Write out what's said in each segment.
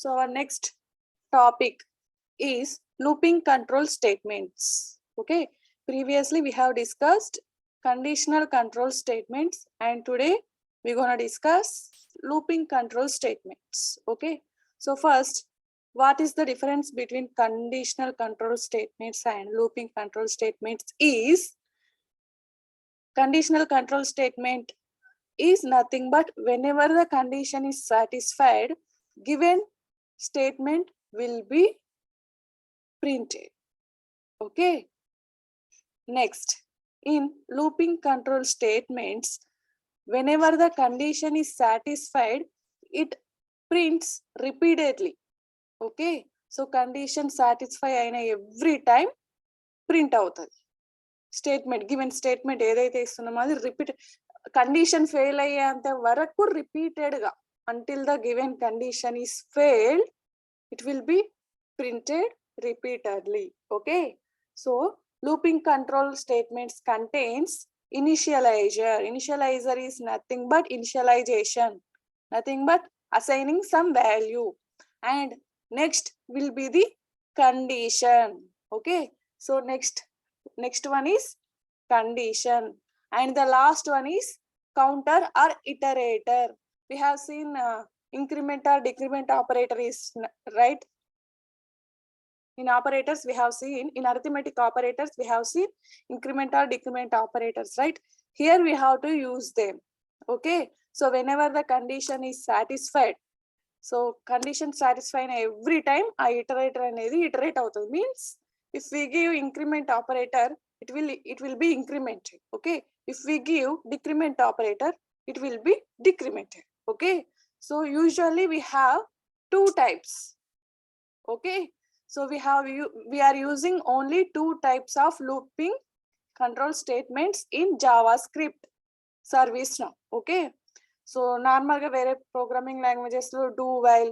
So our next topic is looping control statements. Okay, previously we have discussed conditional control statements, and today we're going to discuss looping control statements. Okay, so first, what is the difference between conditional control statements and looping control statements is conditional control statement is nothing but whenever the condition is satisfied, given statement will be printed. Okay. Next, in looping control statements, whenever the condition is satisfied, it prints repeatedly. Okay. So condition satisfy aina every time print అవుతుంది. Statement, given statement ఏదైతే ఇస్తున్నామో అది repeat condition fail అయ్యేంత వరకు repeated గా until the given condition is failed, it will be printed repeatedly. Okay, so looping control statements contains initializer. Initializer is nothing but initialization, nothing but assigning some value, and next will be the condition. Okay, so next one is condition, and the last one is counter or iterator. We have seen increment or decrement operator is right. In operators we have seen, in arithmetic operators we have seen increment or decrement operators, right? Here we have to use them. Okay, so whenever the condition is satisfied, so condition satisfied every time a iterator anedi iterate avutundi, means if we give increment operator, it will be incremented. Okay, if we give decrement operator, it will be decremented. Okay, so usually we have two types. Okay, so we are using only two types of looping control statements in JavaScript service now. Okay, so normal ga vere programming languages lo do while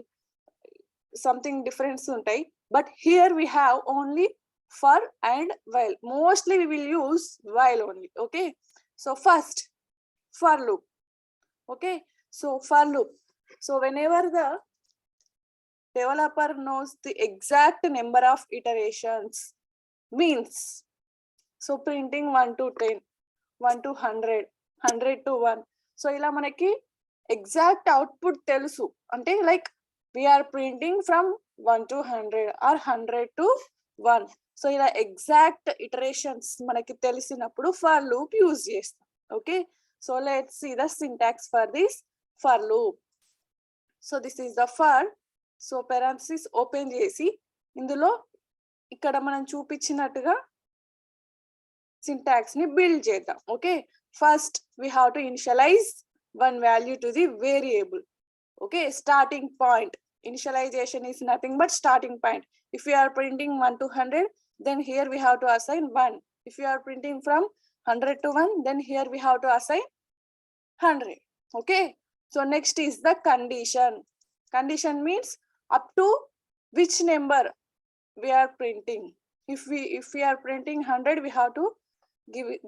something different untai, but here we have only for and while. Mostly we will use while only. Okay, so first, for loop. Okay, so for loop, so whenever the developer knows the exact number of iterations, means so printing 1 to 10, 1 to 100, 100 to 1, so ila manaki exact output telusu ante, like we are printing from 1 to 100 or 100 to 1, so ila exact iterations manaki తెలిసినప్పుడు for loop use చేస్తాం. Okay, so let's see the syntax for this for loop. So this is the for, so parenthesis open చేసి ఇందులో ఇక్కడ మనం చూపించినట్టుగా syntax ని build చేద్దాం. Okay, first we have to initialize one value to the variable. Okay, starting point. Initialization is nothing but starting point. If we are printing 1 to 100, then here we have to assign 1. If we are printing from 100 to 1, then here we have to assign 100. Okay, so next is the condition. Condition means up to which number we are printing. If we are printing 100, we have to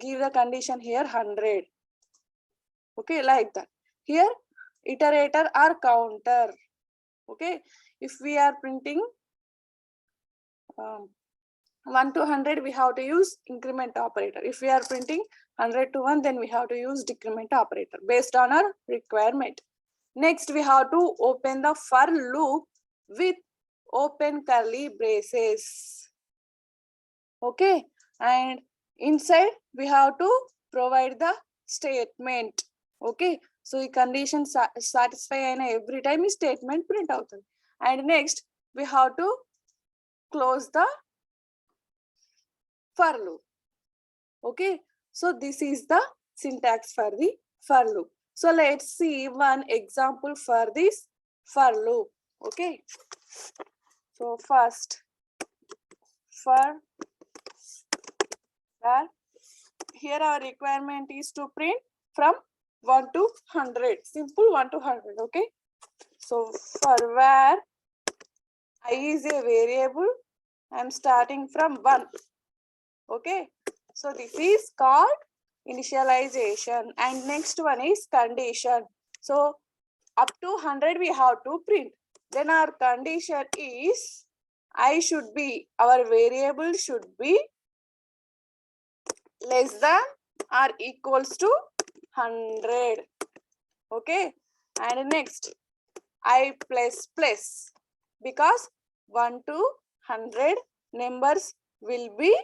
give the condition here 100. Okay, like that. Here iterator or counter. Okay, if we are printing 1 to 100, we have to use increment operator. If we are printing 100 to 1, then we have to use decrement operator based on our requirement. Next, we have to open the for loop with open curly braces. Okay, and inside we have to provide the statement. Okay, so the condition satisfy every time is statement print out. And next we have to close the for loop. Okay, so this is the syntax for the for loop. So let's see one example for this for loop. Okay, so first for here our requirement is to print from 1 to 100, simple 1 to 100. Okay, so for where I is a variable, I am starting from 1. Okay, so this is called initialization, and next one is condition. So up to 100 we have to print. then our condition is our variable should be less than or equals to 100. Okay, and next I plus plus, because 1 to 100 numbers will be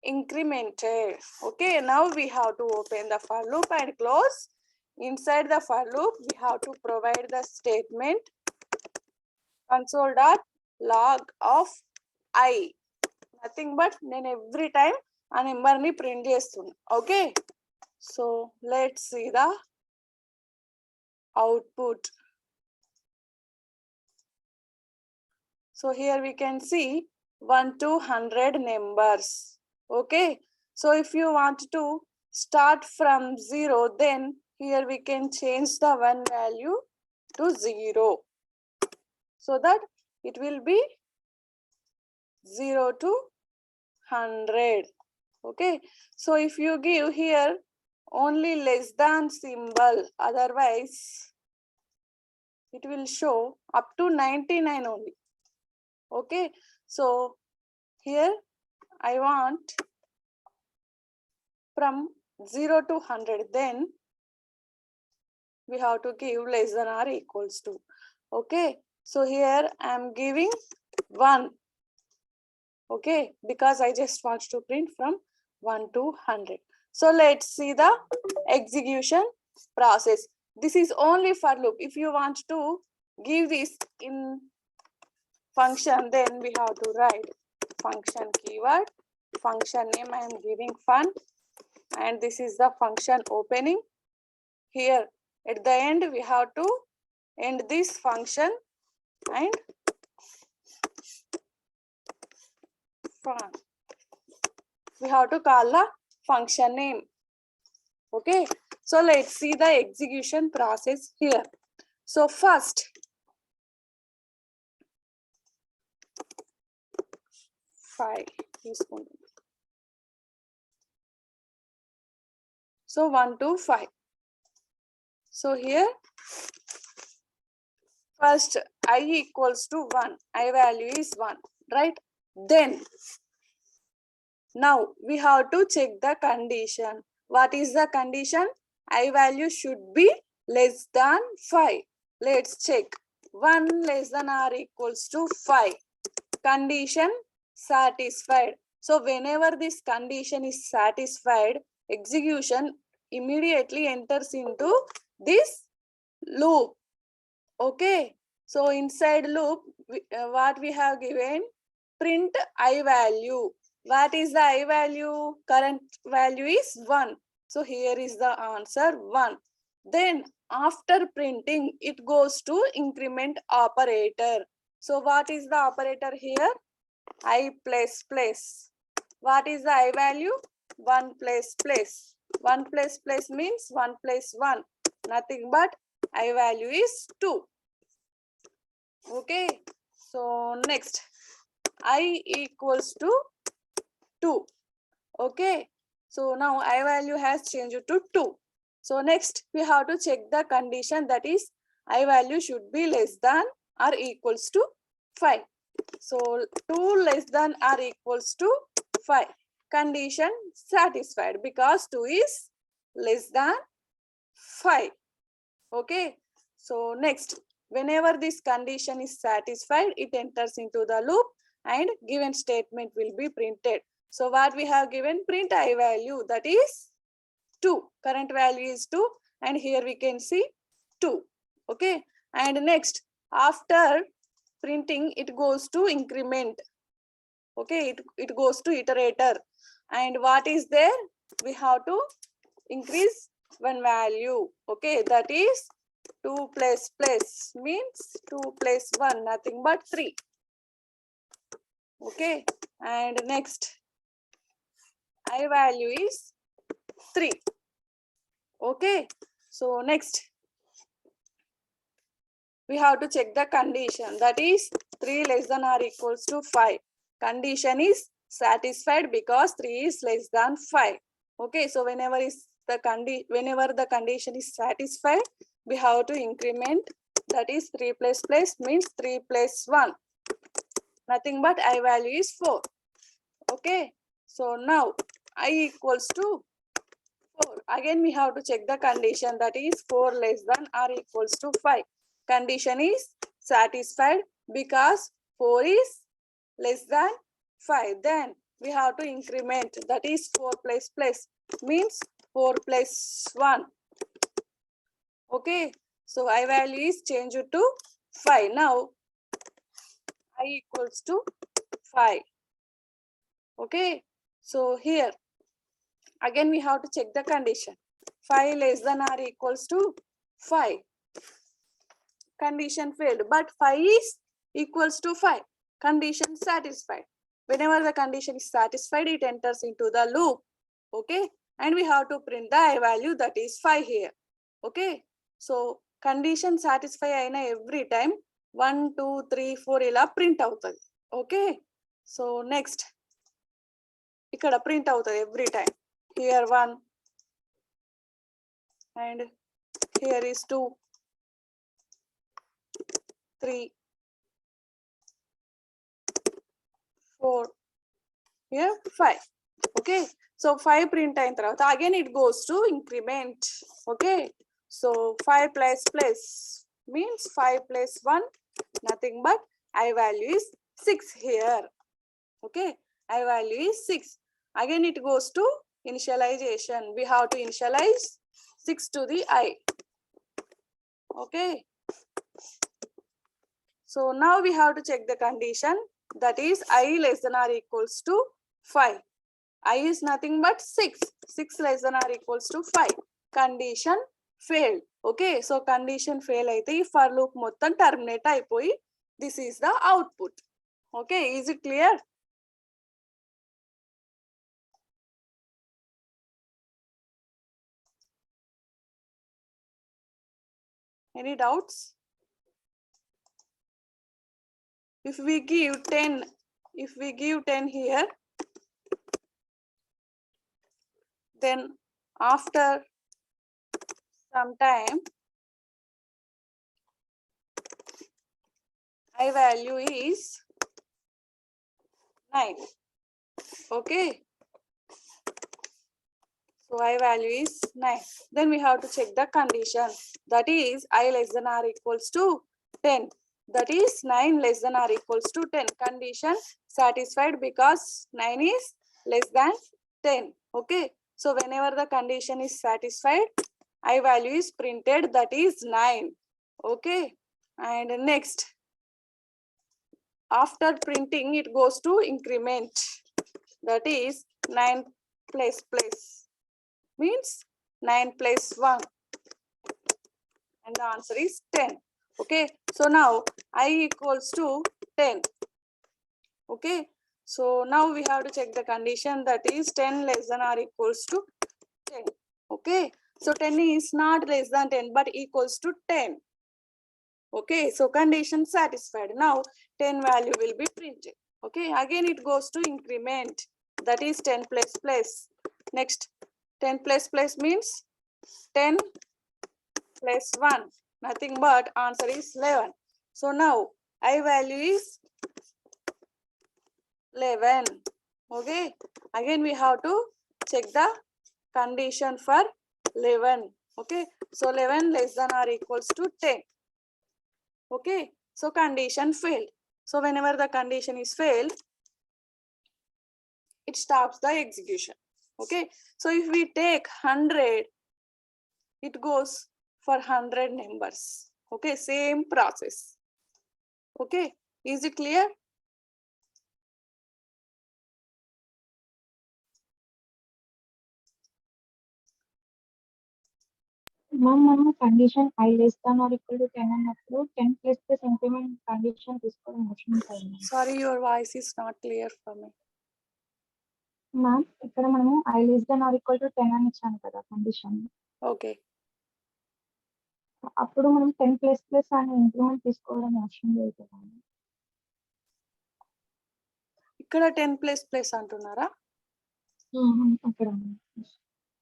incremented. Okay, now we have to open the for loop and close. Inside the for loop, we have to provide the statement console.log of I. Nothing but then every time a number ni print chestunna. Okay, so let's see the output. So here we can see 1 to 100 numbers. Okay, so if you want to start from 0, then here we can change the 1 value to 0, so that it will be 0 to 100. Okay, so if you give here only less than symbol, otherwise it will show up to 99 only. Okay, so here I want from 0 to 100, then we have to give less than or equals to. Okay, so here I am giving 1. Okay, because I just want to print from 1 to 100. So let's see the execution process. This is only for loop. If you want to give this in function, then we have to write function keyword, function name I am giving fun, and this is the function opening. Here at the end we have to end this function and fun. We have to call the function name. Okay, so let's see the execution process here. So first, so 1 to 5. So here first I equals to 1, I value is 1, right? Then now we have to check the condition. What is the condition? I value should be less than 5. Let's check. 1 less than or equals to 5. Condition satisfied. So whenever this condition is satisfied, execution immediately enters into this loop. Okay, so inside loop, what we have given, print I value. What is the I value? Current value is 1. So here is the answer 1. Then after printing, it goes to increment operator. So what is the operator here? I plus plus. What is the I value? 1 plus plus. 1 plus plus means 1 plus 1. Nothing but I value is 2. Okay. So next, I equals to 2. Okay. So now I value has changed to 2. So next, we have to check the condition, that is I value should be less than or equals to 5. So 2 less than or equals to 5. Condition satisfied because 2 is less than 5. Okay. So next, whenever this condition is satisfied, it enters into the loop and given statement will be printed. So what we have given, print I value, that is 2. Current value is 2 and here we can see 2. Okay. And next, after printing, it goes to increment. Okay, it goes to iterator. And what is there? We have to increase one value. Okay, that is 2 plus plus means 2 plus 1, nothing but 3. Okay, and next, I value is 3. Okay, so next, we have to check the condition, that is 3 less than or equals to 5. Condition is satisfied because 3 is less than 5. Okay, so whenever the condition is satisfied, we have to increment the that is 3 plus plus means 3 plus 1. Nothing but I value is 4. Okay. So now I equals to 4. Again we have to check the condition, that is 4 less than or equals to 5. Condition is satisfied because 4 is less than 5. Then we have to increment, that is 4 plus plus means 4 plus 1. Okay. So I value is changed to 5. Now I equals to 5. Okay. So here again we have to check the condition. 5 less than or equals to 5. Condition failed, but 5 is equals to 5. Condition satisfied. Whenever the condition is satisfied, it enters into the loop. Okay. And we have to print the I value, that is 5 here. Okay. So condition satisfy aina every time 1, 2, 3, 4 ila print avutadi. Okay. So next ikkada print avutadi every time. Here 1 and here is 2, 3, 4, here 5. Okay. So 5 print ayin tarvata again it goes to increment. Okay. So 5 plus plus means 5 plus 1, nothing but I value is 6 here. Okay. I value is 6. Again it goes to initialization. We have to initialize 6 to the I. Okay. So now we have to check the condition, that is I less than or equals to 5. I is nothing but 6. 6 less than or equals to 5. Condition failed. Okay. So condition fail aithe ee for loop mottam terminate అయిపోయి this is the output. Okay. Is it clear? Any doubts? If we give 10 here, then after some time I value is 9. Okay. So I value is 9. Then we have to check the condition, that is I less than or equals to 10. That is 9 less than or equals to 10. Condition satisfied because 9 is less than 10. Okay. So whenever the condition is satisfied, I value is printed, that is 9. Okay. And next, after printing it goes to increment, that is 9 plus plus means 9 plus 1 and the answer is 10. Okay. So now I equals to 10. Okay. So now we have to check the condition, that is 10 less than or equals to 10. Okay. So 10 is not less than 10 but equals to 10. Okay. So condition satisfied. Now 10 value will be printed. Okay. Again it goes to increment, that is 10 plus plus. Next 10 plus plus means 10 plus 1, nothing but answer is 11. So now I value is 11. Okay. Again we have to check the condition for 11. Okay. So 11 less than or equals to 10. Okay. So condition failed. So whenever the condition is failed, it stops the execution. Okay. So if we take 100, it goes for 100 numbers. Okay. Same process. Okay. Is it clear? Ma'am, మనం condition I less than or equal to 10 అన్నప్పుడు 10 plus plus increment condition తీసుకోవడం అవసరం ఉంటుంది. Sorry, your voice is not clear for me. Ma'am ఇక్కడ మనము I less than or equal to 10 అని ఇచ్చాను కదా కండిషన్. Okay. అప్పుడు మనం 10 plus plus అని ఇంక్రిమెంట్ తీసుకోవడం అవసరం లేదు కదా. ఇక్కడ 10 plus plus అంటున్నారా? అక్కడ.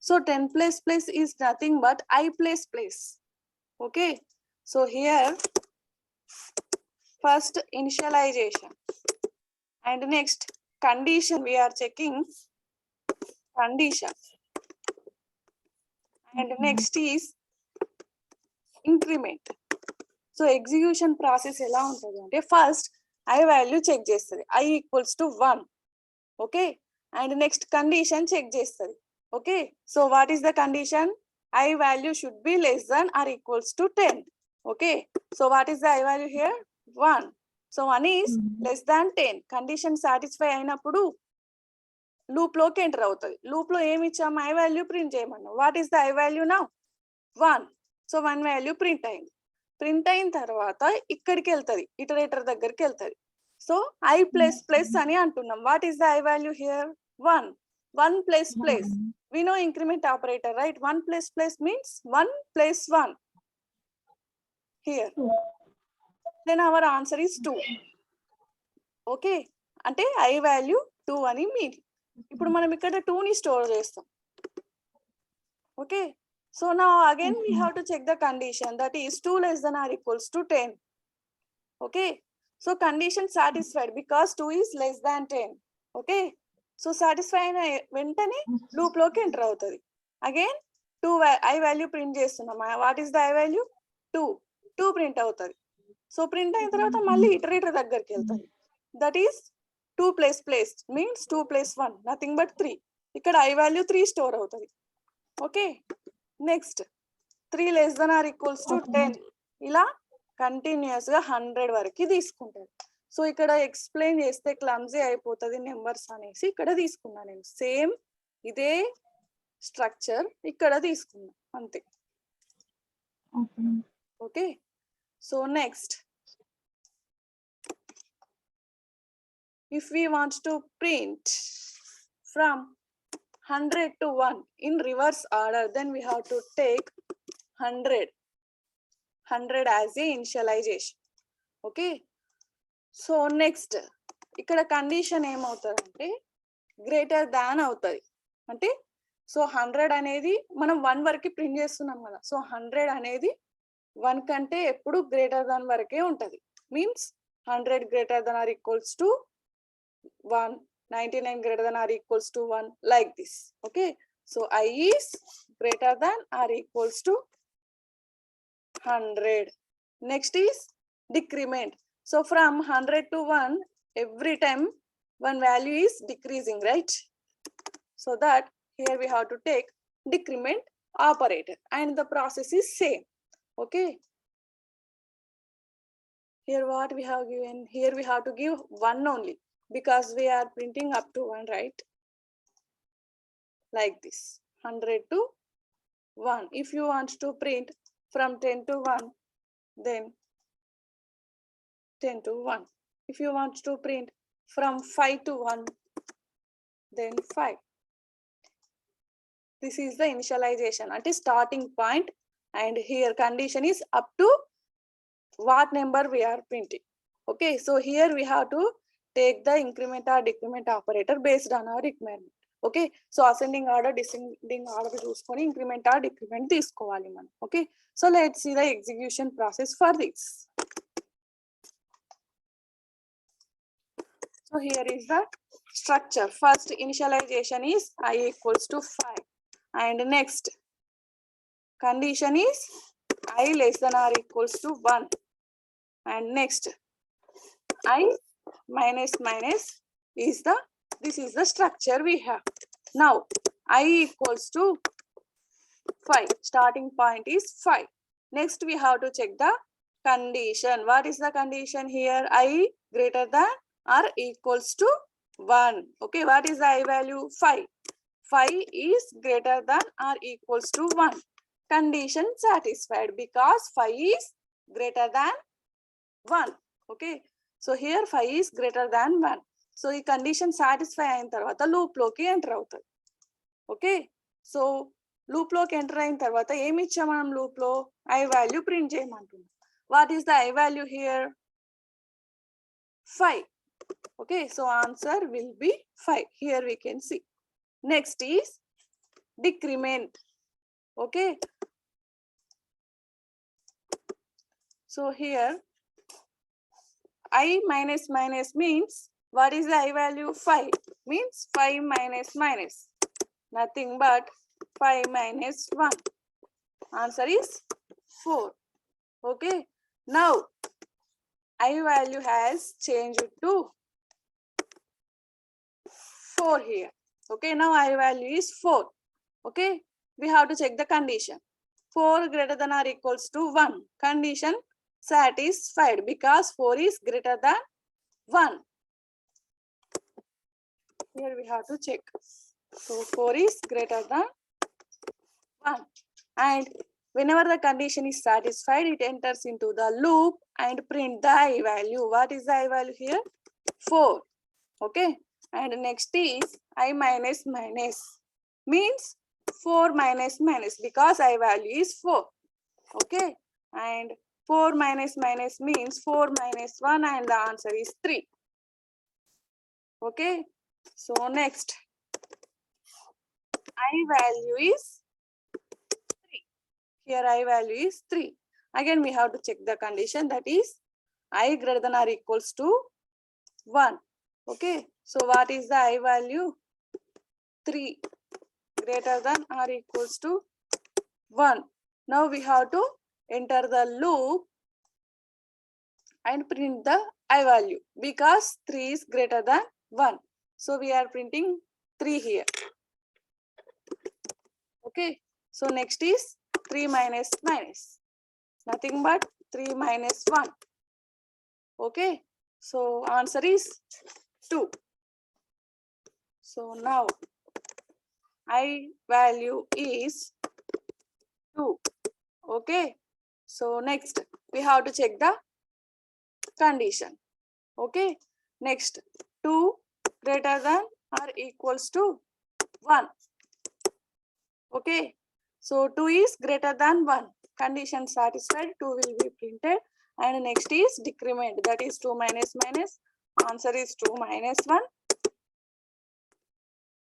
So 10 plus plus is nothing but I plus plus. Okay. So here first initialization, and next condition. We are checking condition, and next is increment. So execution process ఎలా ఉంటుంది అంటే ఫస్ట్ I value చెక్ చేస్తుంది, I equals to 1. okay, and next condition check చేస్తుంది. okay, so what is the condition? I value should be less than or equals to 10. okay, so what is the I value here? 1. so 1 is less than 10. condition satisfy అయినప్పుడు loop లోకి enter అవుతుంది. Loop లో ఏమి ఇచ్చాము? I value print చేయమన్నాం. What is the I value now? 1. So 1 value print అయింది. Print అయిన తర్వాత ఇక్కడికి వెళ్తుంది, ఇటరేటర్ దగ్గరికి వెళ్తుంది. సో I ప్లస్ ప్లస్ అని అంటున్నాం. What is the I value here? 1. 1 plus plus, we know increment operator, right? 1 plus plus means 1 plus 1 here. then our answer is 2. okay, అంటే I value 2 అని మీన్. ఇప్పుడు మనం ఇక్కడ 2 ని స్టోర్ చేస్తాం. okay, so now again we have to check the condition, that is 2 less than or equals to 10. okay, so condition satisfied because 2 is less than 10. okay, so satisfy అయిన వెంటనే loop లోకి enter అవుతుంది. Again 2 I value print చేస్తున్నాం. What is the I value? 2 print అవుతుంది. So print అయిన తర్వాత మళ్ళీ iterator దగ్గరికి వెళ్తుంది. That is 2 plus plus means 2 plus 1 nothing but 3. ఇక్కడ I value 3 స్టోర్ అవుతుంది. Okay, next 3 less than or equals to 10. ఇలా కంటిన్యూస్ గా 100 వరకు తీసుకుంటారు. సో ఇక్కడ ఎక్స్ప్లెయిన్ చేస్తే క్లమ్జీ అయిపోతుంది నెంబర్స్ అనేసి ఇక్కడ తీసుకున్నా నేను. సేమ్ ఇదే స్ట్రక్చర్ ఇక్కడ తీసుకున్నా అంతే. Okay, so next if we want to print from 100 to 1 in reverse order, then we have to take 100 as a initialization. okay, so next ఇక్కడ కండిషన్ ఏమవుతుందంటే గ్రేటర్ దాన్ అవుతుంది. అంటే సో 100 అనేది మనం 1 వరకు ప్రింట్ చేస్తున్నాం కదా. సో 100 అనేది 1 కంటే ఎప్పుడు గ్రేటర్ దాన్ వరకే ఉంటుంది. Means 100 greater than or equals to 1, 99 greater than or equals to 1, like this. okay, so I is greater than or equals to 100. next is decrement. so from 100 to 1, every time one value is decreasing, right? so that here we have to take decrement operator and the process is same. okay, here what we have given, here we have to give 1 only because we are printing up to 1, right? like this, 100 to 1. if you want to print from 10 to 1, then 10 to 1. if you want to print from 5 to 1, then 5. this is the initialization at a starting point, and here condition is up to what number we are printing. okay, so here we have to take the increment or decrement operator based on our requirement. okay, so ascending order descending order చూసుకొని increment or decrement తీసుకోవాలి మనం. okay, so let's see the execution process for this. so here is the structure. first initialization is I equals to 5, and next condition is I less than or equals to 1, and next I minus minus is the, this is the structure we have. now I equals to 5, starting point is 5. next we have to check the condition. what is the condition here? I greater than or equals to 1. okay, what is the I value? 5. 5 is greater than or equals to 1. condition satisfied because 5 is greater than 1. okay, so here 5 is greater than 1. so ఈ condition satisfy అయిన తర్వాత loop లోకి enter అవుతుంది. Okay, so loop లోకి enter అయిన తర్వాత ఏమి ఇచ్చాం మనం లూప్ లో? I value ప్రింట్ చేయమంటున్నాం. What is the I value here? 5. okay, so answer will be 5. here we can see. next is decrement. okay, so here I minus minus means, what is the I value? 5. Means 5 minus minus. Nothing but 5 minus 1. Answer is 4. Okay. Now, I value has changed to 4 here. Okay. Now, I value is 4. Okay. We have to check the condition. 4 greater than or equals to 1. Condition satisfied because 4 is greater than 1. Here we have to check. So 4 is greater than 1. And whenever the condition is satisfied, it enters into the loop and print the I value. What is the I value here? 4. Okay. And next is I minus minus. Means 4 minus minus because I value is 4. Okay. And 4 minus minus means 4 minus 1 and the answer is 3. Okay. So next, I value is 3. Here I value is 3. Again we have to check the condition, that is I greater than or equals to 1. Okay. So what is the I value? 3 greater than or equals to 1. Now we have to enter the loop and print the I value because 3 is greater than 1. So we are printing 3 here. Okay. So next is 3 minus minus. Nothing but 3 minus 1. Okay. So answer is 2. So now I value is 2. Okay. So next we have to check the condition. Okay. Next, 2 greater than or equals to 1. Okay. So 2 is greater than 1. Condition satisfied, 2 will be printed. And next is decrement, that is 2 minus minus. Answer is 2 minus 1.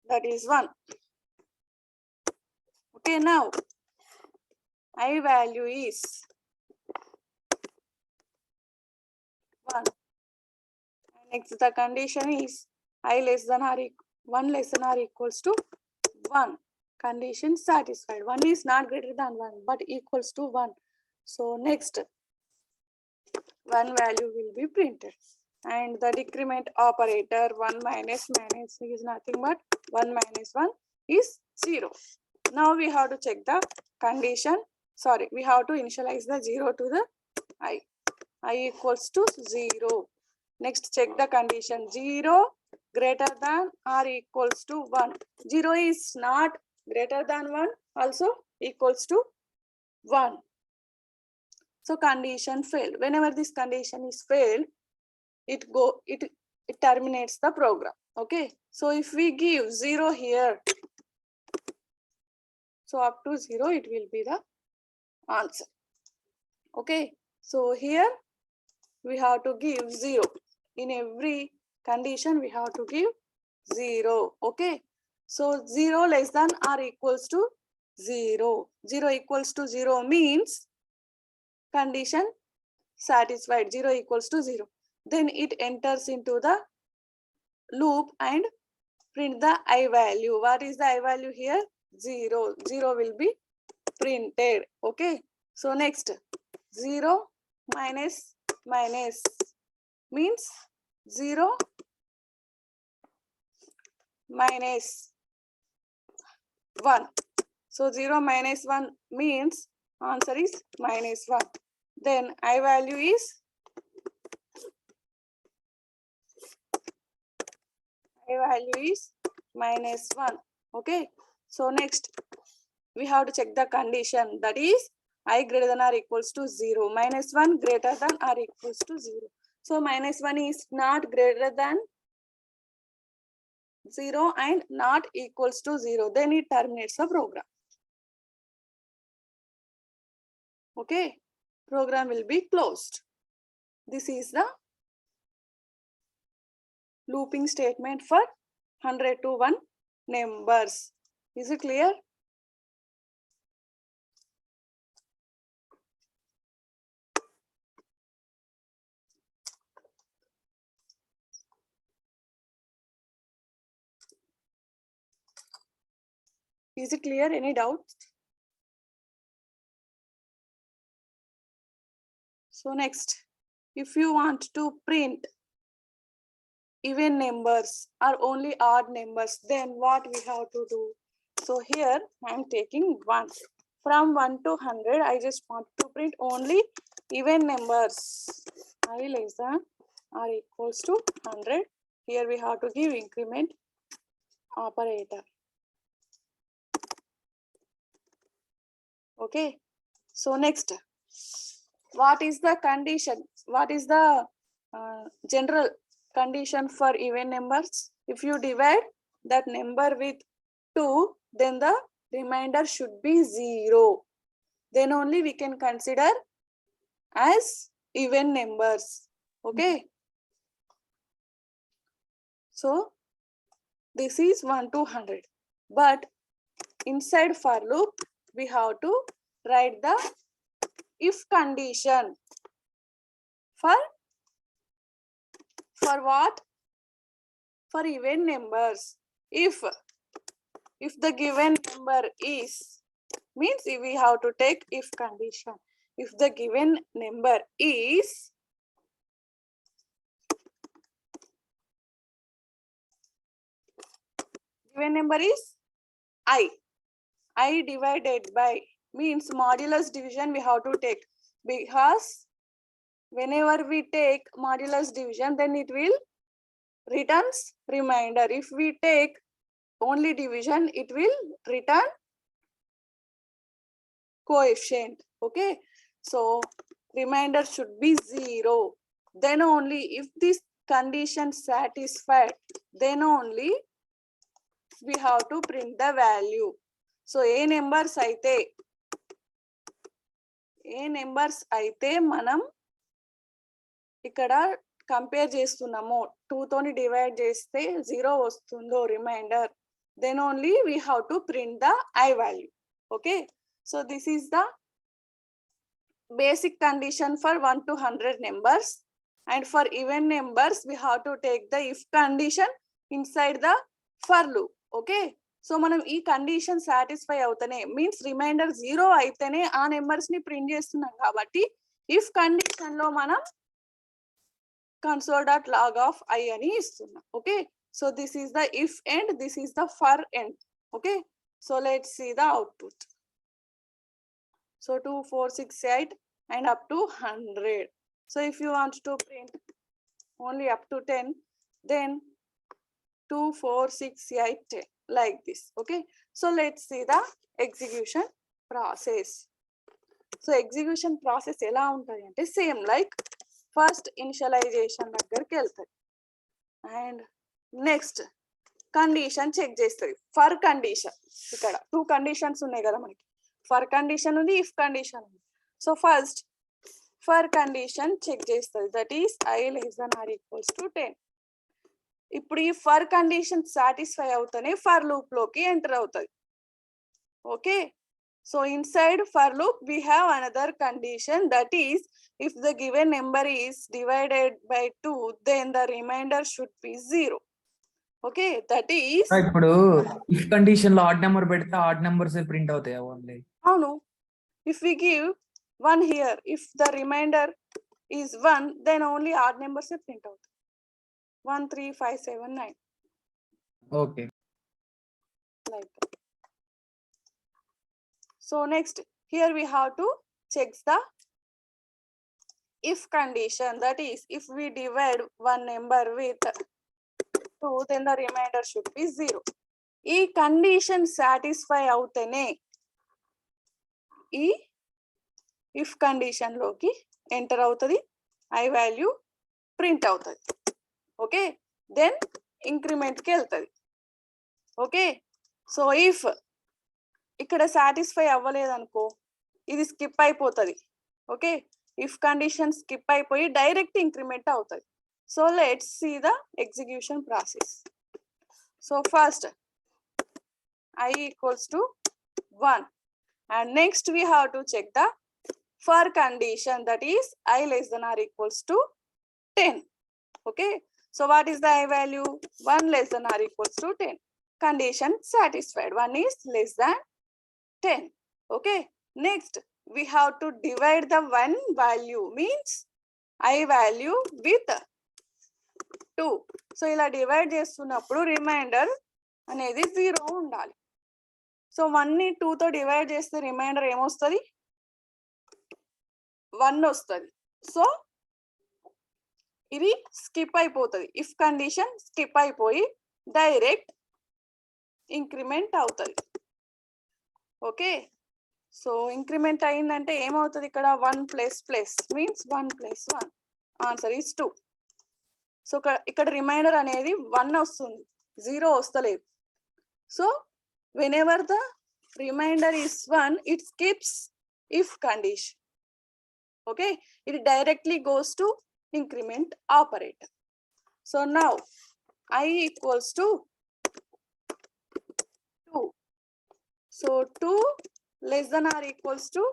That is 1. Okay, now I value is 1. Next, the condition is I less than or 1 less than or equals to 1. Condition satisfied. 1 is not greater than 1 but equals to 1. So next, 1 value will be printed. And the decrement operator 1 minus minus is nothing but 1 minus 1 is 0. Now we have to check the condition. Sorry, we have to initialize the 0 to the I. I equals to 0. Next, check the condition. 0 greater than or equals to 1. 0 is not greater than 1, also equals to 1. So condition failed. Whenever this condition is failed, it terminates the program. Okay. So if we give 0 here, so up to 0 it will be the answer. Okay. So here we have to give 0. In every condition we have to give 0. Okay. So 0 less than or equals to 0. 0 equals to 0 means condition satisfied. 0 equals to 0. Then it enters into the loop and print the I value. What is the I value here? 0. 0 will be printed. Okay. So next, 0 minus minus means 0 minus 1. So 0 minus 1 means answer is minus 1. Then I value is minus 1. Okay. So next we have to check the condition, that is I greater than or equals to 0. Minus 1 greater than or equals to 0. So minus 1 is not greater than 0 and not equals to 0. Then it terminates the program. Okay. Program will be closed. This is the looping statement for 100 to 1 numbers. Is it clear? Is it clear? Any doubts? So next, if you want to print even numbers or only odd numbers, then what we have to do? So here I am taking 1. From 1 to 100, I just want to print only even numbers. I less than or equals to 100. Here we have to give increment operator. Okay. So next, what is the condition? What is the general condition for even numbers? If you divide that number with 2, then the remainder should be 0. Then only we can consider as even numbers. Okay. So this is 1 to 100. But inside for loop, we have to write the if condition. For what? For even numbers. If the given number is, means we have to take if condition. If the given number is I divided by, means modulus division we have to take, because whenever we take modulus division, then it will returns remainder. If we take only division, it will return coefficient. Okay, so remainder should be 0. Then only if this condition satisfied, then only we have to print the value. So a numbers అయితే మనం ఇక్కడ compare చేస్తున్నాము, 2 తోని divide చేస్తే 0 వస్తుందో reminder, then only we have to print the I value. Okay, so this is the basic condition for 1 to 100 numbers. And for even numbers, we have to take the if condition inside the for loop. Okay, so మనం ఈ condition satisfy అవుతనే, means reminder 0 అయితేనే ఆ numbers ని print చేస్తున్నాం కాబట్టి if condition లో మనం console.log I అని ఇస్తున్నాం. Okay, so this is the if end, this is the for end. Okay, so let's see the output. So 2, 4, 6, 8 and up to 100. So if you want to print only up to 10, then 2, 4, 6, 8, 10, like this. Okay, so let's see the execution process. So execution process ఎలా ఉంటుంది అంటే same like first initialisation దగ్గరికి వెళ్తుంది and next condition check చేస్తుంది. For condition ఇక్కడ 2 conditions ఉన్నాయి కదా మనకి, ఫర్ కండిషన్ ఉంది, ఇఫ్ కండిషన్ ఉంది. So first for condition check చేస్తుంది, that is I less than or equals to 10. ఇప్పుడు ఈ ఫర్ కండిషన్ సాటిస్ఫై అవుతూనే ఫర్ లూప్ లోకి ఎంటర్ అవుతుంది. Okay, so inside for loop we have another condition, that is if the given number is divided by 2, then the remainder should be 0. Okay, that is ఇప్పుడు if condition లో odd number పెడితే odd numbers print అవుతాయి only. అవును, if we give 1 here, if the remainder is 1, then only odd numbers print out. 1, 3, 5, 7, 9. Okay, Like that. So next, here we have to check the if condition, that is if we divide one number with 2, then the remainder should be 0. ఈ condition satisfy అవుతేనే ఈ if condition లోకి enter అవుతుంది, I value print అవుతుంది. Okay, then ఇంక్రిమెంట్కి వెళ్తుంది. Okay, so if ఇక్కడ satisfy అవ్వలేదనుకో ఇది స్కిప్ అయిపోతుంది. ఓకే, ఇఫ్ కండిషన్ స్కిప్ అయిపోయి డైరెక్ట్ ఇంక్రిమెంట్ అవుతుంది. So let's see the execution process. So first I equals to 1, and next we have to check the for condition, that is I less than or equals to 10. Okay, so what is the I value? 1 less than or equals to 10. condition satisfied. 1 is less than 10. Okay. Next, we have to divide the one value, means I value with 2. So ఇలా divide చేస్తున్నప్పుడు reminder అనేది 0 ఉండాలి. So 1ని 2తో divide చేస్తే reminder ఏమొస్తుంది? 1 వస్తుంది. So ఇది స్కిప్ అయిపోతుంది. ఇఫ్ కండిషన్ స్కిప్ అయిపోయి డైరెక్ట్ ఇంక్రిమెంట్ అవుతుంది. ఓకే. సో ఇంక్రిమెంట్ అయిందంటే ఏమవుతుంది ఇక్కడ? 1 plus plus means 1 plus 1. Answer is 2. So ఇక్కడ రిమైండర్ అనేది 1 వస్తుంది, 0 వస్తలేదు. So whenever the remainder is 1, it skips if condition. Okay. it directly goes to increment operator. So now I equals to 2. So 2 less than or equals to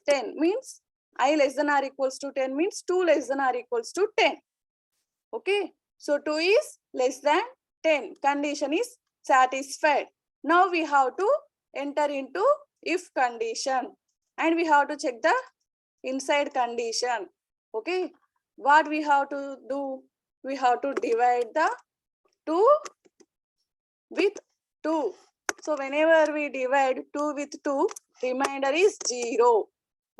10 means I less than or equals to 10 means 2 less than or equals to 10. Okay. So 2 is less than 10. Condition is satisfied. Now we have to enter into if condition and we have to check the inside condition. Okay. What we have to do? We have to divide the 2 with 2. So whenever we divide 2 with 2, remainder is 0.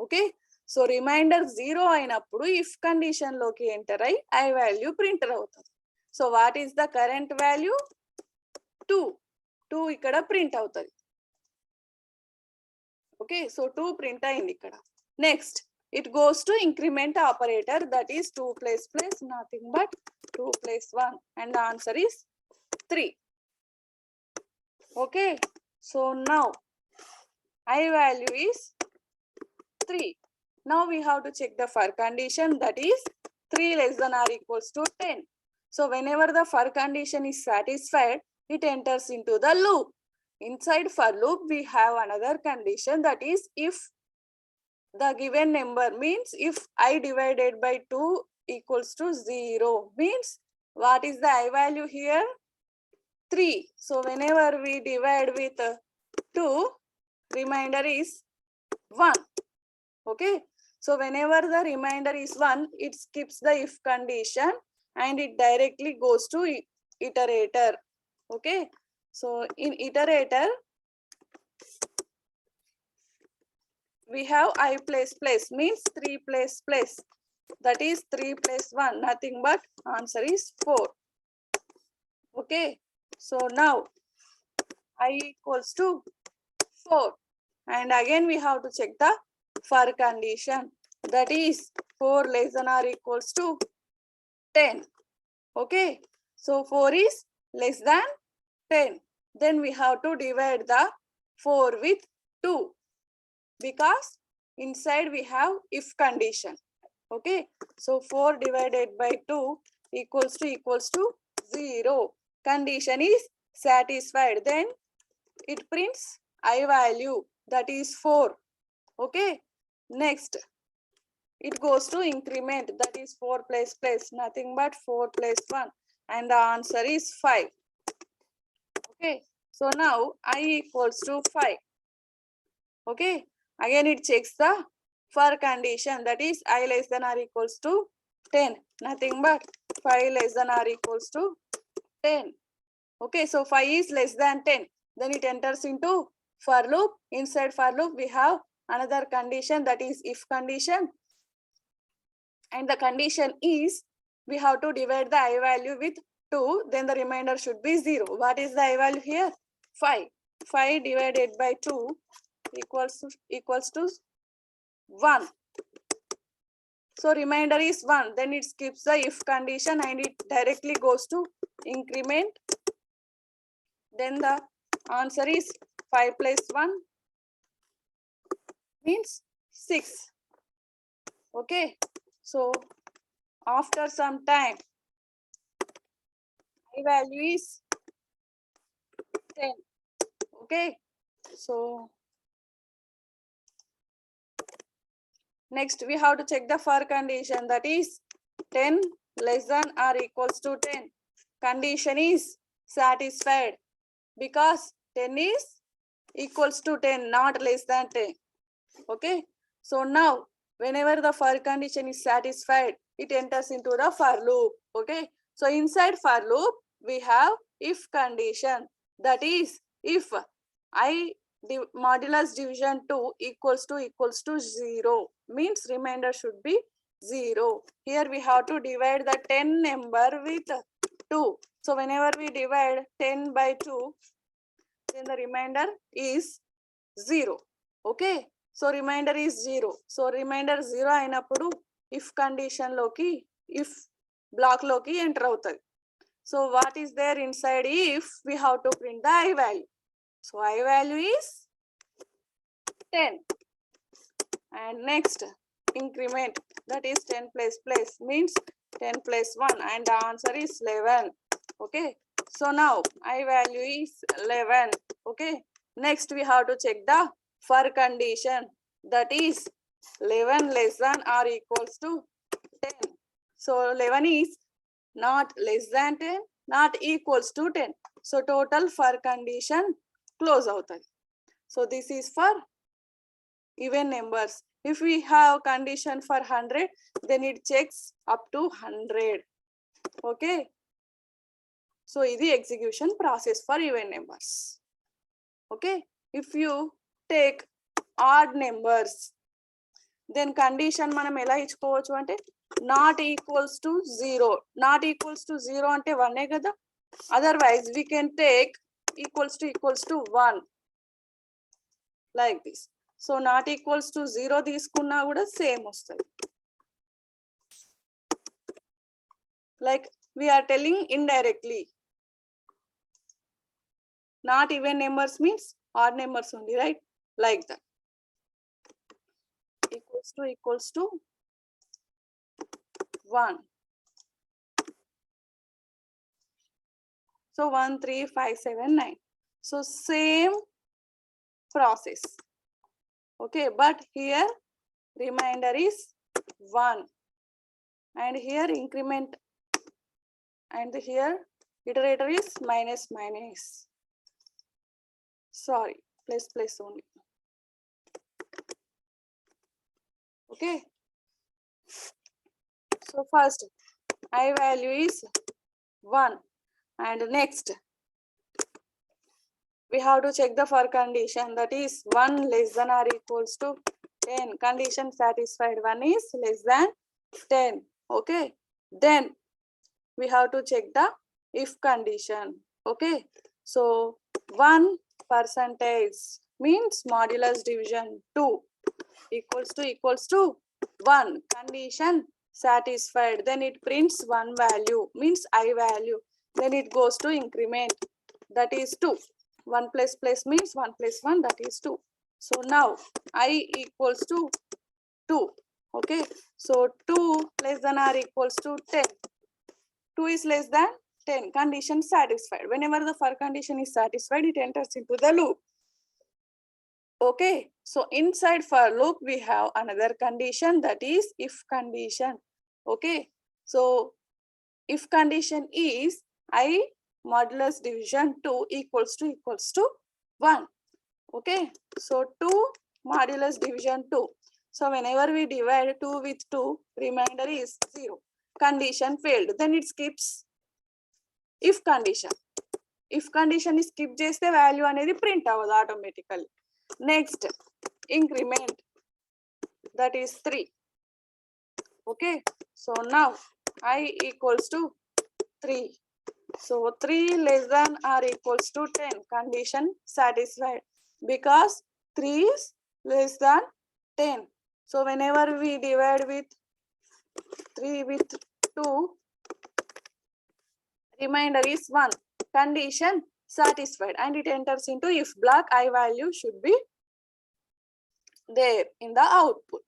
Okay. So remainder 0 అయినప్పుడు if condition లోకి enter అయి I value printer అవుతుంది. So what is the current value? 2. 2 ఇక్కడ print అవుతుంది. Okay. So 2 print అయింది ఇక్కడ. Next, it goes to increment operator, that is 2 plus plus nothing but 2 plus 1 and the answer is 3. Okay. So now I value is 3. Now we have to check the for condition, that is 3 less than or equals to 10. So whenever the for condition is satisfied, it enters into the loop. Inside for loop, we have another condition, that is if the given number means if I divided by 2 equals to 0 means what is the I value here? 3. So whenever we divide with 2, remainder is 1. Okay. So whenever the remainder is 1, it skips the if condition and it directly goes to iterator. Okay. So in iterator, we have I plus plus means 3 plus plus, that is 3 plus 1, nothing but answer is 4. Okay. So now I equals to 4 and again we have to check the for condition, that is 4 less than or equals to 10. Okay. So 4 is less than 10. Then we have to divide the 4 with 2 because inside we have if condition. Okay. So 4 divided by 2 equals to 0. Condition is satisfied. Then it prints I value, that is 4. Okay. Next, it goes to increment, that is 4 plus plus, nothing but 4 plus 1 and the answer is 5. Okay. So now I equals to 5. Okay. Again it checks the for condition, that is I less than or equals to 10, nothing but 5 less than or equals to 10. Okay. So 5 is less than 10. Then it enters into for loop. Inside for loop, we have another condition, that is if condition. And the condition is we have to divide the I value with 2, then the remainder should be 0. What is the I value here? 5. 5 divided by 2 equals to 1. So remainder is 1. Then it skips the if condition and it directly goes to increment. Then the answer is 5 plus 1 means 6. Okay. So after some time, I value is 10. Okay. So next we have to check the for condition, that is 10 less than or equals to 10. Condition is satisfied. because 10 is equals to 10, not less than 10. Okay, so now whenever the for condition is satisfied, it enters into the for loop. Okay, so inside for loop we have if condition, that is if I modulus division 2 equals to 0, means remainder should be 0. Here we have to divide the 10 number with 2. So whenever we divide 10 by 2, then the remainder is 0. Okay, so remainder is 0. So remainder 0 అయినప్పుడు if condition లోకి if block లోకి enter అవుతుంది. So what is there inside if? We have to print the I value. So I value is 10. And next increment, that is 10 plus means 10 plus 1, and the answer is 11. Okay, so now I value is 11. Okay, next we have to check the for condition, that is 11 less than or equals to 10. So 11 is not less than 10, not equals to 10. So total for condition close ouతుంది. So this is for even numbers. If we have condition for 100, then it checks up to 100. Okay, so is the execution process for even numbers. Okay, if you take odd numbers, then condition మనం ఎలా ఇచ్చుకోవచ్చు అంటే not equals to 0. Not equals to 0 అంటే 1 కదా. Otherwise we can take equals to 1 like this. So not equals to 0 తీసుకున్నా కూడా same వస్తుంది. Like we are telling indirectly. Not even numbers means odd numbers only, right? Like that. Equals to 1. So 1, 3, 5, 7, 9. So same process. Okay, but here remainder is 1. And here increment, and here iterator is minus. Sorry, plus only. Okay, so first I value is 1, and next we have to check the for condition, that is 1 less than or equals to 10. Condition satisfied, 1 is less than 10. Okay, then we have to check the if condition. Okay, so 1% means modulus division 2 equals to 1. Condition satisfied, then it prints 1 value, means I value. Then it goes to increment, that is 2. 1 plus means 1 plus 1, that is 2. So now I equals to 2. Okay, so 2 less than or equals to 10. 2 is less than 10. Condition satisfied. Whenever the for condition is satisfied, it enters into the loop. Okay, so inside for loop we have another condition, that is if condition. Okay, so if condition is I modulus division 2 equals to 1. Okay, so 2 modulus division 2. So whenever we divide 2 with 2, remainder is 0. Condition failed, then it skips if condition. If condition is skip చేస్తే value అనేది print అవ్వదు automatically. Next increment, that is 3. Okay, so now I equals to 3. So 3 less than or equals to 10. Condition satisfied because 3 is less than 10. So whenever we divide with 3 with 2, remainder is 1. Condition satisfied, and it enters into if block. I value should be there in the output.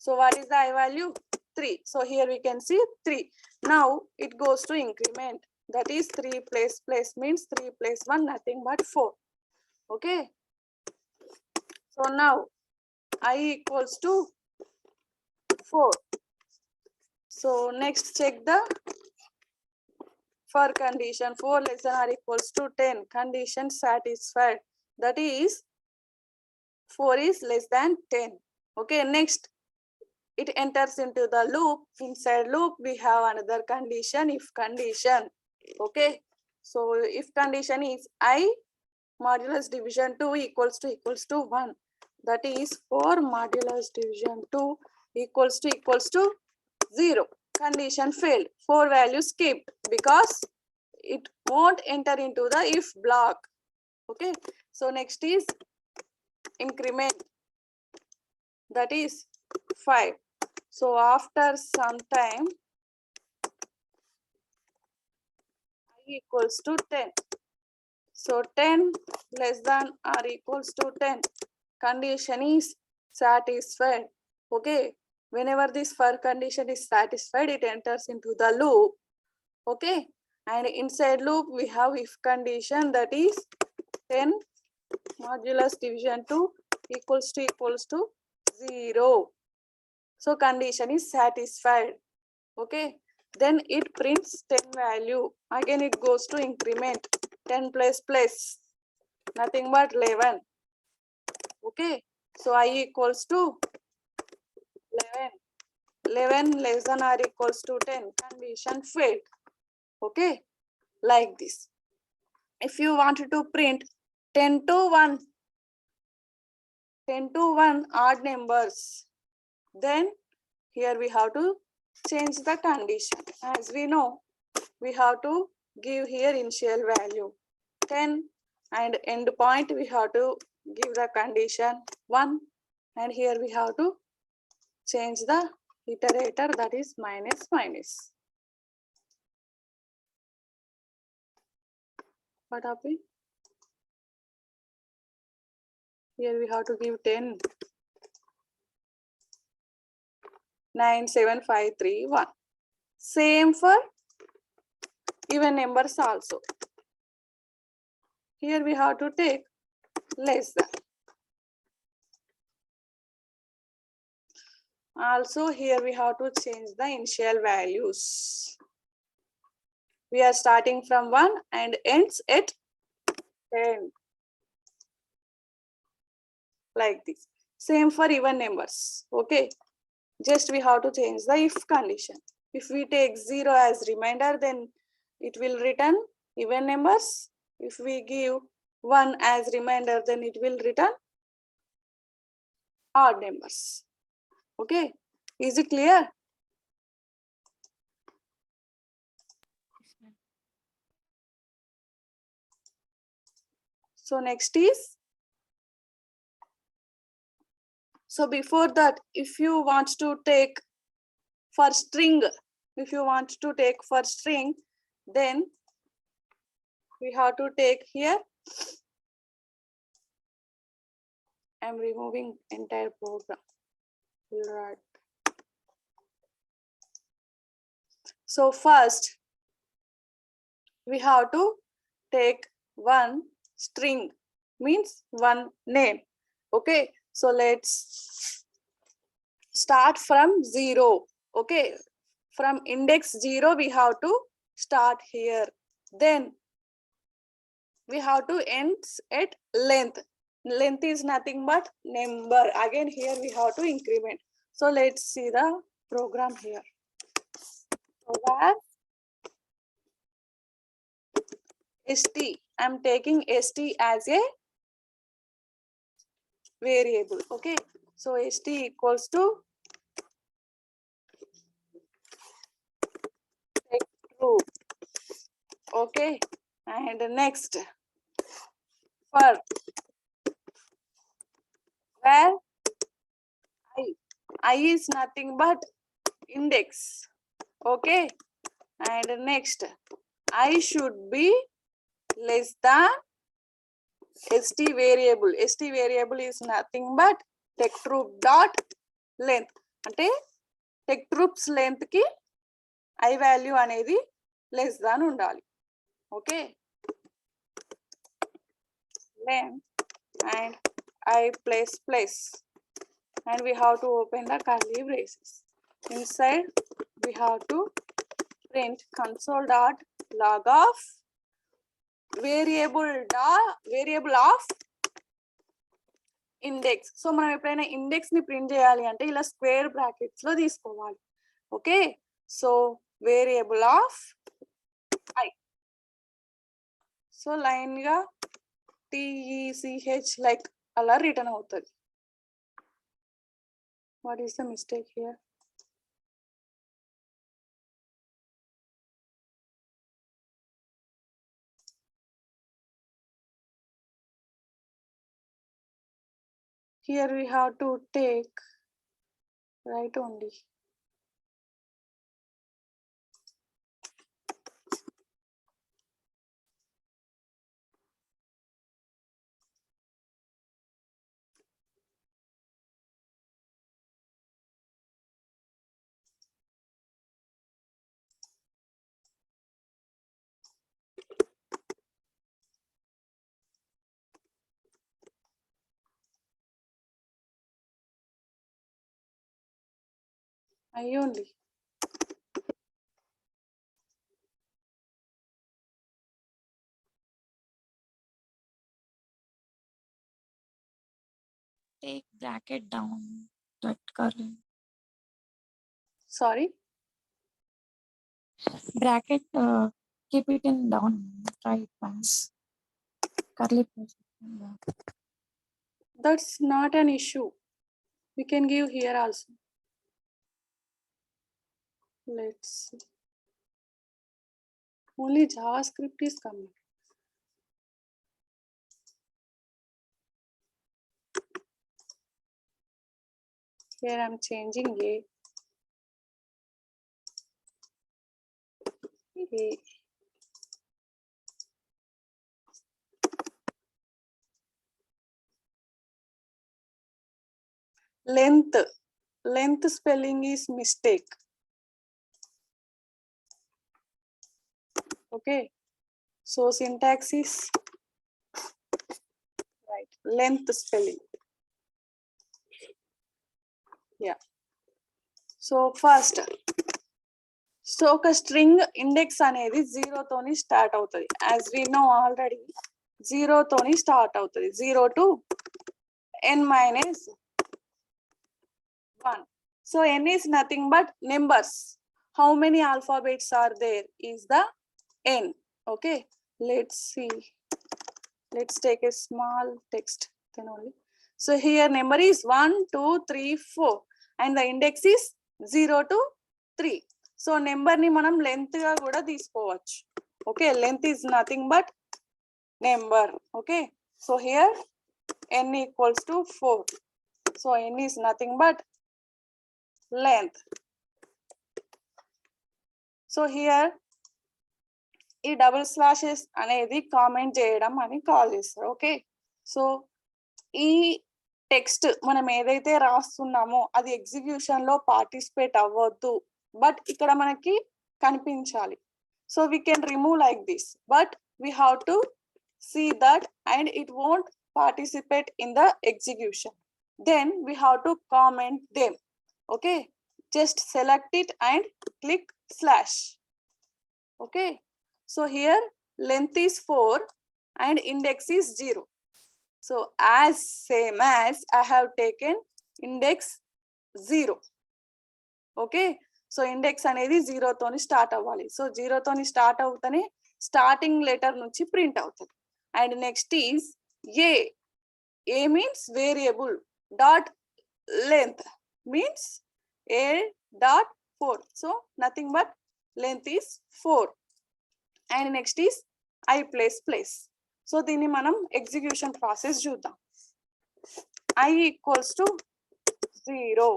So what is the I value? 3. So here we can see 3. Now it goes to increment, that is 3 plus means 3 plus 1, nothing but 4. Okay, so now I equals to 4. So next check the for condition 4 less than or equals to 10, condition satisfied. That is 4 is less than 10. Okay, next it enters into the loop. Inside loop we have another condition, if condition. Okay, so if condition is I modulus division 2 equals to 1. That is 4 modulus division 2 equals to 0. Condition failed. 4 values skipped because it won't enter into the if block. Okay, so next is increment. That is 5. So after some time I equals to 10. So 10 less than or equals to 10. Condition is satisfied. Okay, whenever this for condition is satisfied, it enters into the loop. Okay, and inside loop we have if condition, that is 10 modulus division 2 equals to 0. So condition is satisfied. Okay, then it prints 10 value. Again it goes to increment. 10 plus nothing but 11. Okay, so I equals to 11. 11 less than or equals to 10. Condition failed. Okay, like this. If you wanted to print 10 to 1 odd numbers, then here we have to change the condition. As we know, we have to give here initial value 10 and end point we have to give the condition 1, and here we have to change the iterator, that is minus. What happened? Here we have to give 10. 9, 7, 5, 3, 1. Same for even numbers also. Here we have to take less than. Also here we have to change the initial values. We are starting from 1 and ends at 10. Like this. Same for even numbers. Okay. Just we have to change the if condition. If we take 0 as remainder, then it will return even numbers. If we give 1 as remainder, then it will return odd numbers. Okay, is it clear? So next is, so before that, if you want to take for string, then we have to take here. I'm removing entire program. Right. So first, we have to take one string, means one name. Okay, so let's start from 0. Okay, from index 0 we have to start here. Then we have to end at length. Length is nothing but number. Again here we have to increment. So let's see the program here. So that st, I'm taking st as a variable. Okay, so st equals to true. Okay, and next for where I is nothing but index. Okay, and next I should be less than st variable. St variable is nothing but techtroop dot length. అంటే techtroops length ki I value అనేది less than ఉండాలి. Okay, length and I place, and we have to open the curly braces. Inside we have to print console dot log of variable of index. So మనం ఎప్పుడైనా index ని print చేయాలి అంటే ఇలా square brackets లో తీసుకోవాలి. Okay, so variable of I. So line గా TECH like అలా రిటర్న్ అవుతుంది. What is the mistake here? Here we have to take right only. అయ్యోండి. Take bracket down. That curly. Sorry. Bracket. Keep it in down. Right pass. Curly bracket. That's not an issue. We can give here also. Let's see. Only JavaScript is coming. Here I'm changing A. Length spelling is mistake. Okay, so syntax is right, length spelling. Yeah, so first, so ఒక string index అనేది 0 తోని start అవుతుంది. as we know already 0 తోని start అవుతుంది. 0 to n minus 1. so n is nothing but numbers. How many alphabets are there is the n. Okay, let's see. Let's take a small text then only. So here number is 1 2 3 4 and the index is 0 to 3. so number ni manam length ga kuda తీసుకోవచ్చు. okay, length is nothing but number. okay, so here n equals to 4. so n is nothing but length. so here ఈ double slashes అనేది comment చేయడం అని call చేస్తారు. Okay, so ఈ text మనం ఏదైతే రాస్తున్నామో అది ఎగ్జిక్యూషన్ లో పార్టిసిపేట్ అవ్వద్దు, బట్ ఇక్కడ మనకి కనిపించాలి. So we can remove like this, but we have to see that and it won't participate in the execution. Then we have to comment them. Okay, just select it and click slash. Okay, so here length is 4 and index is 0. so as same as I have taken index 0. okay, so index అనేది 0 తోని start అవ్వాలి. So 0 తోని start అవుతనే starting letter నుంచి print అవుతుంది. And next is a means variable dot length means a dot 4. so nothing but length is 4. and next is I place. so దీన్ని మనం execution process చూద్దాం. I equals to 0.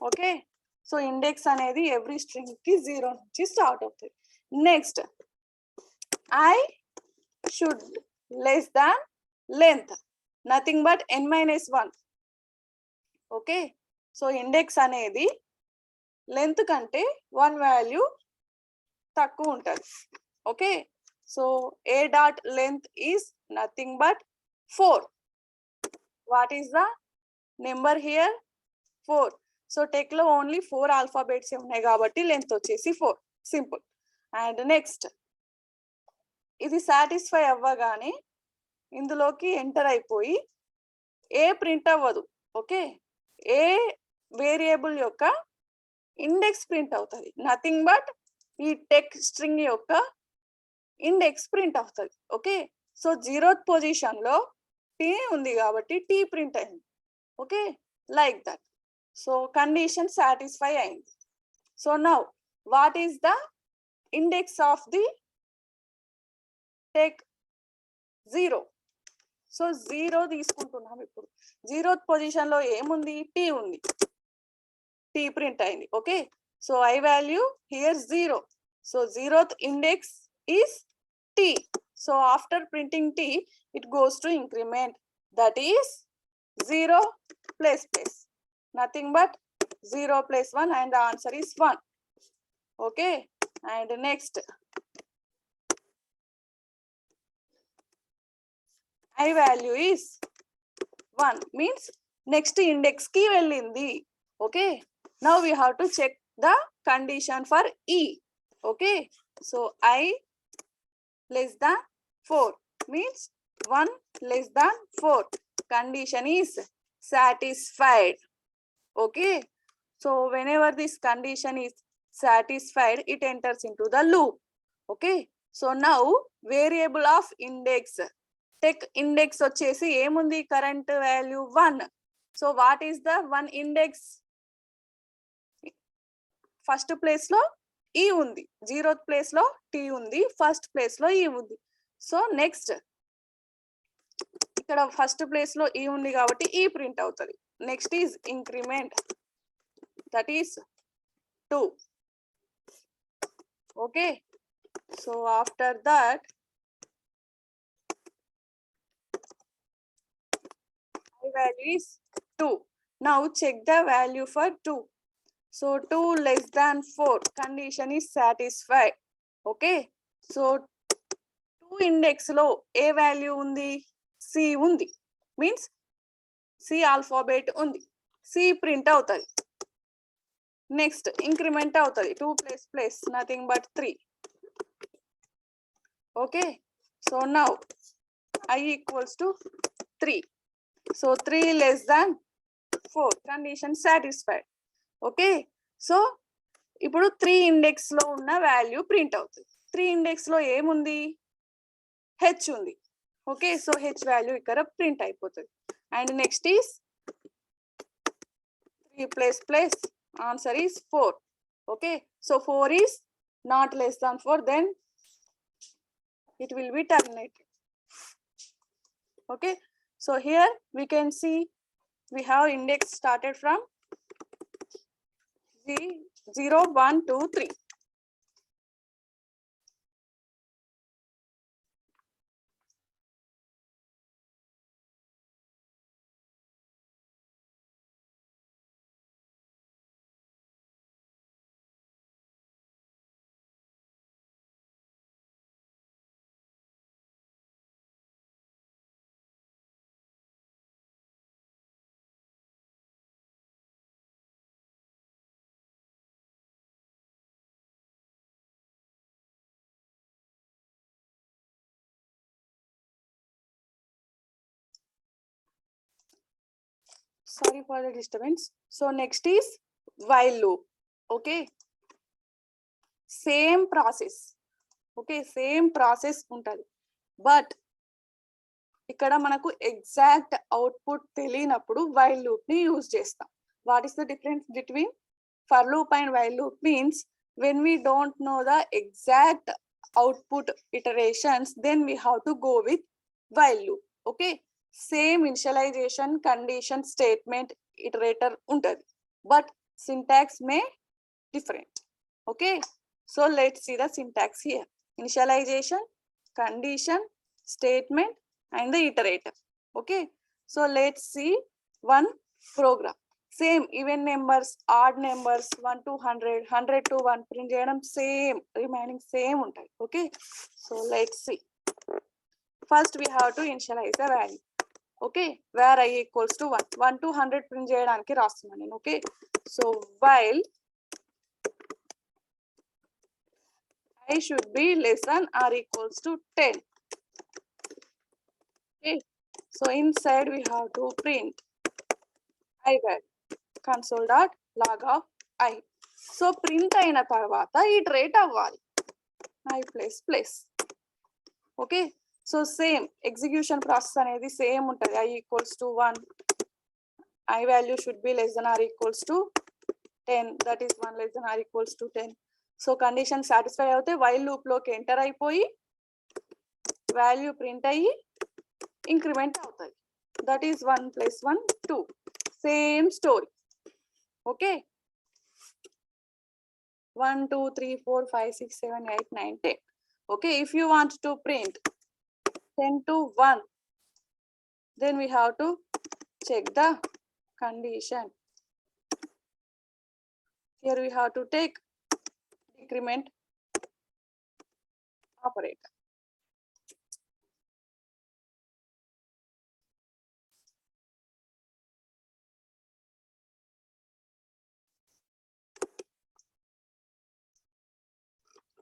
Okay, so index అనేది every string కి 0 నుంచి start అవుతుంది. Next I should less than length, nothing but n minus 1. Okay, so index అనేది length కంటే 1 value తక్కువ ఉంటుంది. Okay, so a dot length is nothing but 4. what is the number here? 4. So tech లో only 4 alphabets ఉన్నాయి కాబట్టి length వచ్చేసి 4. Simple. And next ఇది satisfy అవ్వగానే ఇందులోకి ఎంటర్ అయిపోయి ఏ ప్రింట్ అవ్వదు. ఓకే, ఏ వేరియబుల్ యొక్క ఇండెక్స్ ప్రింట్ అవుతుంది, నథింగ్ బట్ ఈ టెక్ స్ట్రింగ్ యొక్క ఇండెక్స్ ప్రింట్ అవుతుంది. ఓకే, సో 0th పొజిషన్ లో టీ ఉంది కాబట్టి టీ ప్రింట్ అయింది. Okay, like that. So condition satisfy అయింది. So now what is the index of the tech? 0. So 0 తీసుకుంటున్నాం. ఇప్పుడు 0th పొజిషన్ లో ఏముంది? టీ ఉంది, టీ ప్రింట్ అయింది. Okay, so I value here 0. So 0th index is t. So after printing t, it goes to increment, that is 0 plus plus, nothing but 0 plus 1, and the answer is 1. Okay, and next I value is 1 means next index ki vellindi. Okay, now we have to check the condition for e. Okay, so I less than 4 means 1 less than 4. Condition is satisfied. Okay, so whenever this condition is satisfied, it enters into the loop. Okay, so now variable of index, tech index వచ్చేసి ఏముంది? Current value 1. So what is the 1 index? First place లో ఈ ఉంది, 0th place లో T ఉంది, first place లో ఈ ఉంది. సో నెక్స్ట్ ఇక్కడ ఫస్ట్ ప్లేస్ లో ఈ ఉంది కాబట్టి ఈ ప్రింట్ అవుతుంది. Next is increment, that is 2. Okay, so after that value is 2. Now check the value for 2. So 2 less than 4, condition is satisfied. Okay, so 2 index లో ఏ వాల్యూ ఉంది? C ఉంది, మీన్స్ సి ఆల్ఫాబెట్ ఉంది, C print అవుతుంది. Next increment అవుతుంది, 2 plus plus nothing but 3. Okay, so now I equals to 3. So 3 less than 4, condition satisfied. Okay, so ఇప్పుడు 3 index లో ఉన్న value print అవుతుంది. 3 ఇండెక్స్ లో ఏముంది? హెచ్ ఉంది. ఓకే, సో హెచ్ వాల్యూ ఇక్కడ ప్రింట్ అయిపోతుంది. And next is 3 plus plus, answer is 4. Okay, so 4 is not less than 4, then it will be terminated. Okay, so here we can see we have index started from 0, 1, 2, 3. Sorry for the disturbance. So next is while loop. Okay, same process. Okay, same process ఉంటుంది, but ఇక్కడ మనకు exact output తెలియనప్పుడు while loop ని use చేస్తాం. What is the difference between for loop and while loop? Means when we don't know the exact output iterations, then we have to go with while loop. Okay, same initialization, condition, statement, iterator ఉంటుంది, but syntax may different. Okay, so let's see the syntax here. Initialization, condition, statement, and the iterator. Okay, so let's see one program. Same even numbers, odd numbers, 1 to 100, 100 to 1 print చేయడం same, remaining same ఉంటాయి. Okay, so let's see. First we have to initialize the value. Okay, where I equals to 1, 1 to 100 print చేయడానికి రాస్తున్నాను నేను. Okay, so while I should be less than or equals to 10. Okay, so inside we have to print I value console.log of I. So print అయిన తర్వాత iterate అవ్వాలి I plus plus. Okay, so same execution process అనేది same ఉంటుంది. I equals to 1, I value should be less than or equals to 10, that is 1 less than or equals to 10. So condition satisfy అవుతే while loop లోకి enter అయిపోయి value print అయ్యి increment అవుతుంది. That is 1 plus 1 2. Same story. Okay, 1 2 3 4 5 6 7 8 9 10. Okay, if you want to print 10 to 1, then we have to check the condition. Here we have to take decrement operator.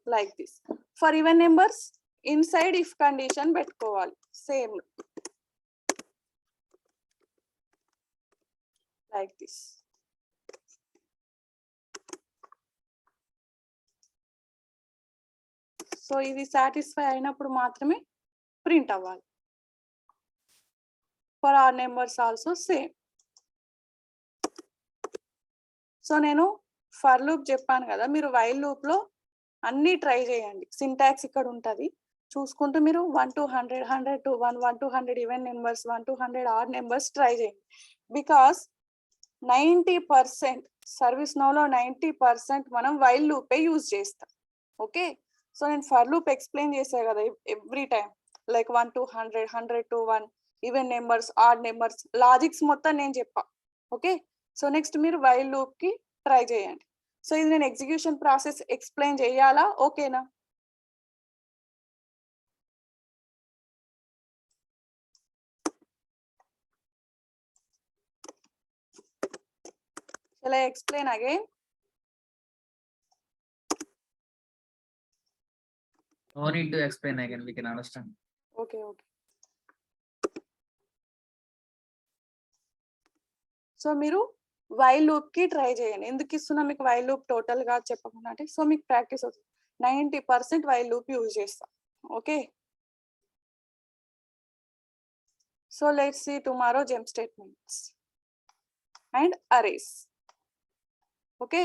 Like this. For even numbers, inside if condition పెట్టుకోవాలి same like this. So ఇది satisfy అయినప్పుడు మాత్రమే print అవ్వాలి. For our numbers also same. So నేను for loop చెప్పాను కదా, మీరు while loop లో అన్ని ట్రై చేయండి. సింటాక్స్ ఇక్కడ ఉంటుంది, చూసుకుంటూ మీరు 1 to 100, 100 to 1, 1 to 100 even numbers, 1 to 100 odd numbers try చేయండి. బికాస్ 90% సర్వీస్ నోలో 90% మనం వైల్ లూపే యూజ్ చేస్తాం. ఓకే, సో నేను ఫర్ లూప్ ఎక్స్ప్లెయిన్ చేశాను కదా every time, like 1 to 100, 100 to 1, even numbers, odd numbers, logics మొత్తం నేను చెప్పా. ఓకే, సో నెక్స్ట్ మీరు వైల్ లూప్ కి ట్రై చేయండి. సో ఇది నేను ఎగ్జిక్యూషన్ ప్రాసెస్ ఎక్స్ప్లెయిన్ చేయాలా? ఓకేనా? Shall I explain again? No need to explain again, we can understand. Okay, okay. So మీరు వైల్ లూప్ కి ట్రై చేయండి. ఎందుకు ఇస్తున్నా మీకు వైల్ లూప్ టోటల్ గా చెప్పకుండా అంటే, సో మీకు ప్రాక్టీస్ అవుతుంది. 90% వైల్ లూప్ యూజ్ చేస్తాం. Okay, so let's see tomorrow jump statements and arrays. Okay,